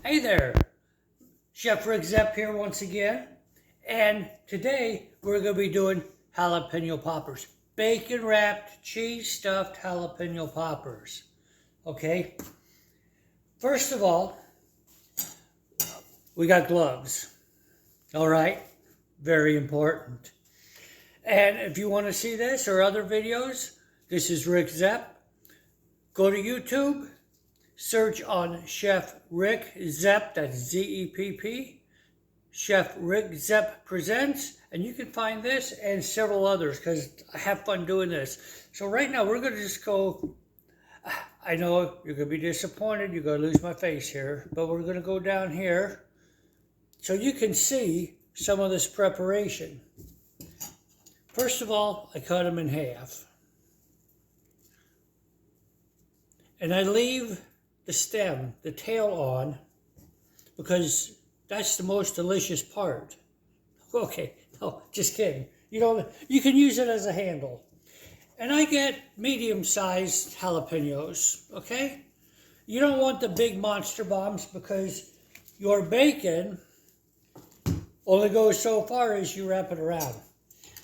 Hey there, Chef Rick Zepp here once again, and today we're going to be doing jalapeno poppers. Bacon wrapped, cheese stuffed jalapeno poppers. Okay, first of all, we got gloves. All right, very important. And if you want to see this or other videos, this is Rick Zepp. Go to YouTube. Search on Chef Rick Zepp, that's Z-E-P-P, Chef Rick Zepp Presents, and you can find this and several others because I have fun doing this. So right now we're going to just go, I know you're going to be disappointed, you're going to lose my face here, but we're going to go down here so you can see some of this preparation. First of all, I cut them in half. And I leave the stem, the tail on, because that's the most delicious part. Okay, no, just kidding. You can use it as a handle. And I get medium-sized jalapenos, okay? You don't want the big monster bombs because your bacon only goes so far as you wrap it around.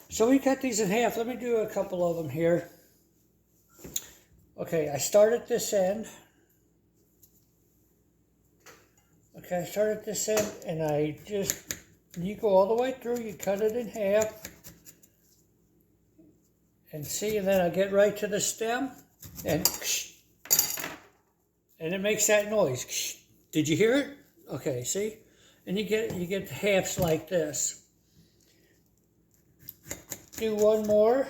So we cut these in half. Let me do a couple of them here. Okay, I start at this end. Okay, I start at this end and you go all the way through, you cut it in half. And see, and then I get right to the stem and it makes that noise. Did you hear it? Okay, see? And you get halves like this. Do one more.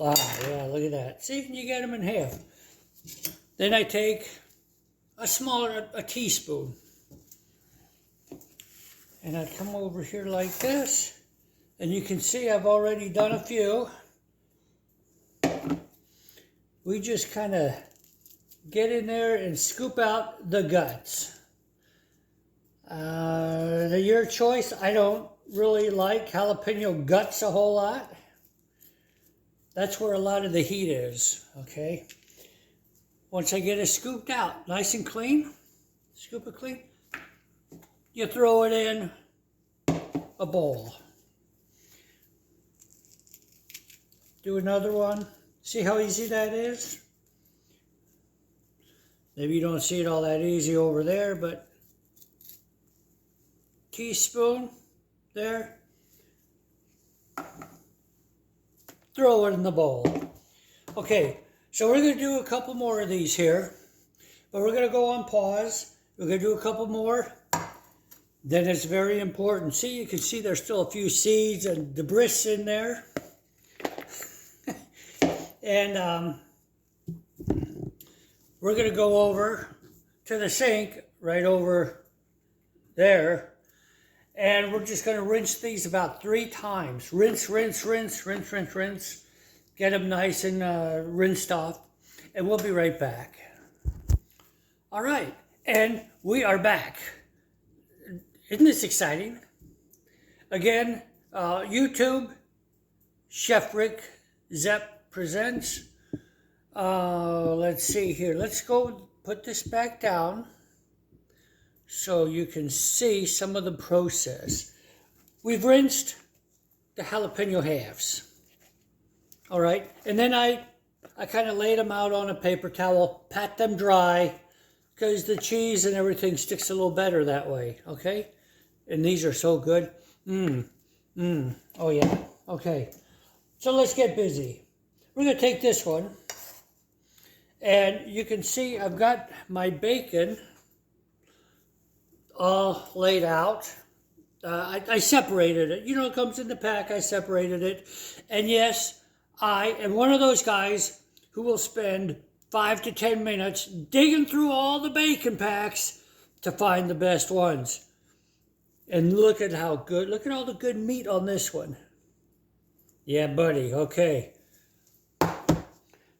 Ah, yeah, look at that. See, you get them in half. Then I take a teaspoon. And I come over here like this. And you can see I've already done a few. We just kind of get in there and scoop out the guts. They're your choice. I don't really like jalapeno guts a whole lot. That's where a lot of the heat is, okay? Once I get it scooped out, nice and clean, scoop it clean, you throw it in a bowl. Do another one. See how easy that is? Maybe you don't see it all that easy over there, but teaspoon there. Throw it in the bowl. Okay. So we're going to do a couple more of these here, but we're going to go on pause. We're going to do a couple more. Then it's very important. See, you can see there's still a few seeds and debris in there. And we're going to go over to the sink right over there. And we're just going to rinse these about 3 times. Rinse, rinse, rinse, rinse, rinse, rinse. Get them nice and rinsed off, and we'll be right back. All right, and we are back. Isn't this exciting? Again, YouTube, Chef Rick Zepp Presents. Let's see here. Let's go put this back down so you can see some of the process. We've rinsed the jalapeno halves. All right, and then I kind of laid them out on a paper towel, pat them dry, because the cheese and everything sticks a little better that way, okay? And these are so good. Oh yeah, okay. So let's get busy. We're gonna take this one, and you can see I've got my bacon all laid out. I separated it. You know, it comes in the pack, I separated it. And yes, I am one of those guys who will spend 5 to 10 minutes digging through all the bacon packs to find the best ones. And look at how good, look at all the good meat on this one. Yeah, buddy, okay.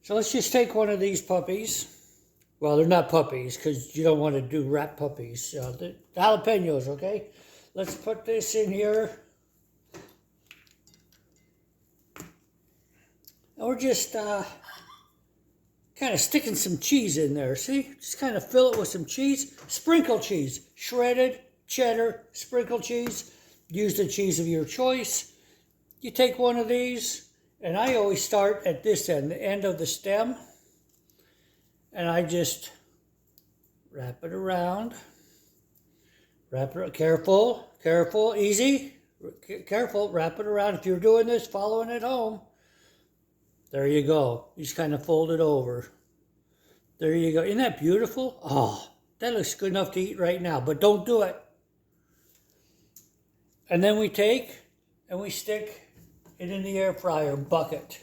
So let's just take one of these puppies. Well, they're not puppies because you don't want to do rat puppies. The jalapenos, okay? Let's put this in here. And we're just kind of sticking some cheese in there. See? Just kind of fill it with some cheese. Sprinkle cheese. Shredded, cheddar, sprinkle cheese. Use the cheese of your choice. You take one of these, and I always start at this end, the end of the stem. And I just wrap it around. Wrap it, careful, careful, easy. Careful, wrap it around. If you're doing this, following at home, there you go. You just kind of fold it over. There you go. Isn't that beautiful? Oh, that looks good enough to eat right now, but don't do it. And then we take and we stick it in the air fryer bucket.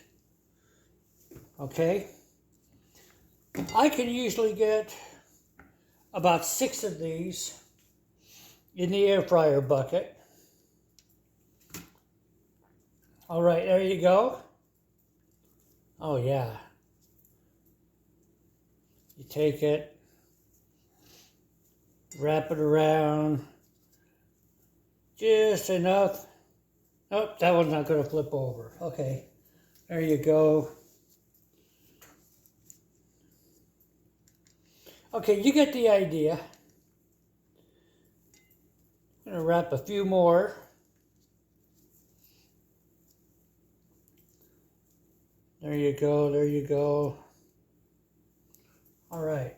Okay? I can usually get about 6 of these in the air fryer bucket. All right, there you go. Oh yeah. You take it, wrap it around, just enough. Oh, that one's not going to flip over. Okay, there you go. Okay, you get the idea. I'm going to wrap a few more. There you go, there you go. All right.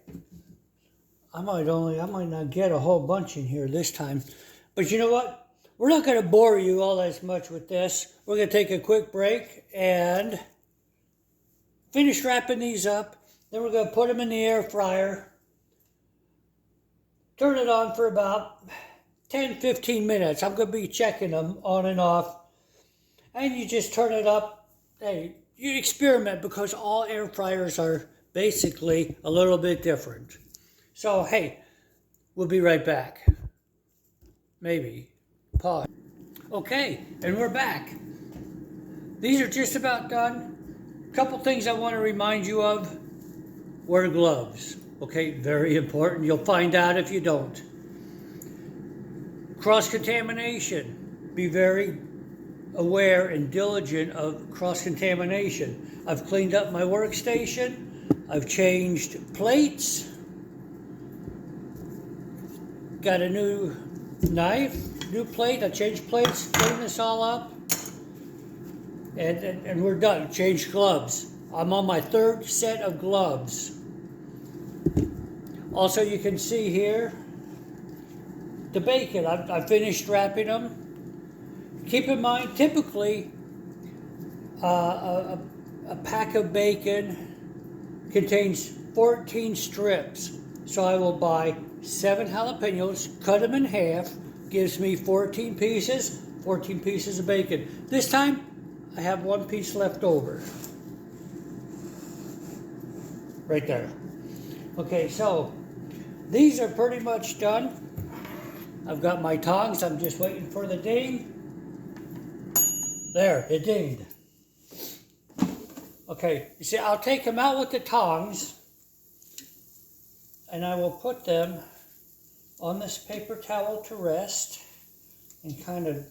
I might not get a whole bunch in here this time. But you know what? We're not going to bore you all as much with this. We're going to take a quick break and finish wrapping these up. Then we're going to put them in the air fryer. Turn it on for about 10-15 minutes. I'm going to be checking them on and off. And you just turn it up. Hey, you experiment because all air fryers are basically a little bit different. So, hey, we'll be right back. Maybe. Pause. Okay, and we're back. These are just about done. A couple things I want to remind you of. Wear gloves. Okay, very important. You'll find out if you don't. Cross-contamination. Be very aware and diligent of cross-contamination. I've cleaned up my workstation. I've changed plates. Got a new knife, new plate. I changed plates, cleaned this all up. And we're done. Changed gloves. I'm on my 3rd set of gloves. Also, you can see here the bacon. I finished wrapping them. Keep in mind, typically, a pack of bacon contains 14 strips. So I will buy 7 jalapenos, cut them in half, gives me 14 pieces of bacon. This time, I have 1 piece left over. Right there. Okay, so these are pretty much done. I've got my tongs. I'm just waiting for the ding. There, it dinged. Okay, you see, I'll take them out with the tongs and I will put them on this paper towel to rest and kind of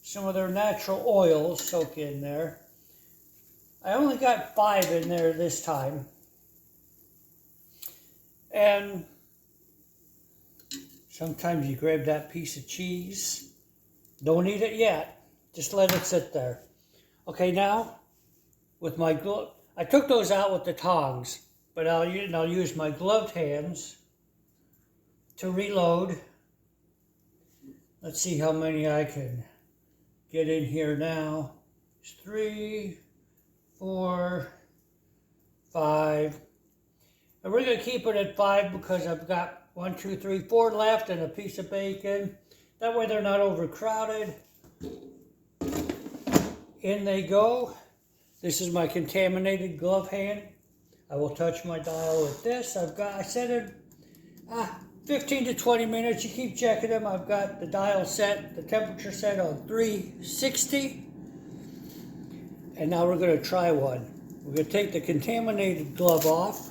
some of their natural oils soak in there. I only got 5 in there this time. And sometimes you grab that piece of cheese. Don't eat it yet. Just let it sit there. Okay, now with my glove, I took those out with the tongs, but I'll use my gloved hands to reload. Let's see how many I can get in here now. It's 3, 4, 5. And we're going to keep it at 5 because I've got 1, 2, 3, 4 left and a piece of bacon. That way they're not overcrowded. In they go. This is my contaminated glove hand. I will touch my dial with this. I set it 15 to 20 minutes. You keep checking them. I've got the dial set, the temperature set on 360. And now we're going to try one. We're going to take the contaminated glove off.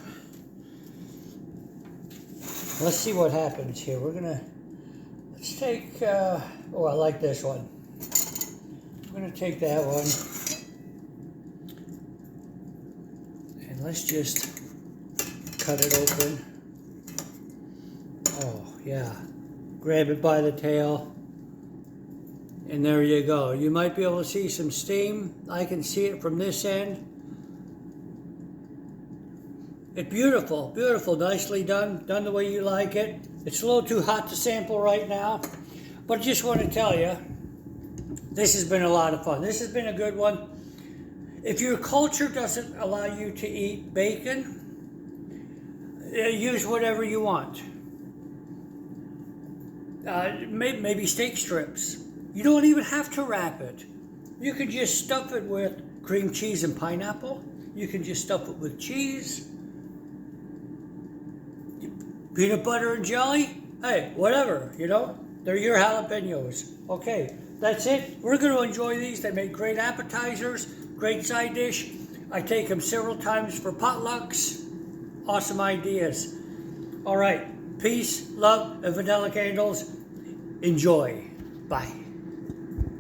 Let's see what happens here. Let's take, I like this one. I'm going to take that one. And And let's just cut it open. Oh, yeah. Grab it by the tail. And there you go. You might be able to see some steam. I can see it from this end. It's beautiful, beautiful, nicely done, done the way you like it. It's a little too hot to sample right now, but I just want to tell you, this has been a lot of fun. This has been a good one. If your culture doesn't allow you to eat bacon, use whatever you want. Maybe steak strips. You don't even have to wrap it. You can just stuff it with cream cheese and pineapple. You can just stuff it with cheese. Peanut butter and jelly. Hey, whatever, you know. They're your jalapenos. Okay, that's it. We're going to enjoy these. They make great appetizers, great side dish. I take them several times for potlucks. Awesome ideas. All right. Peace, love, and vanilla candles. Enjoy. Bye.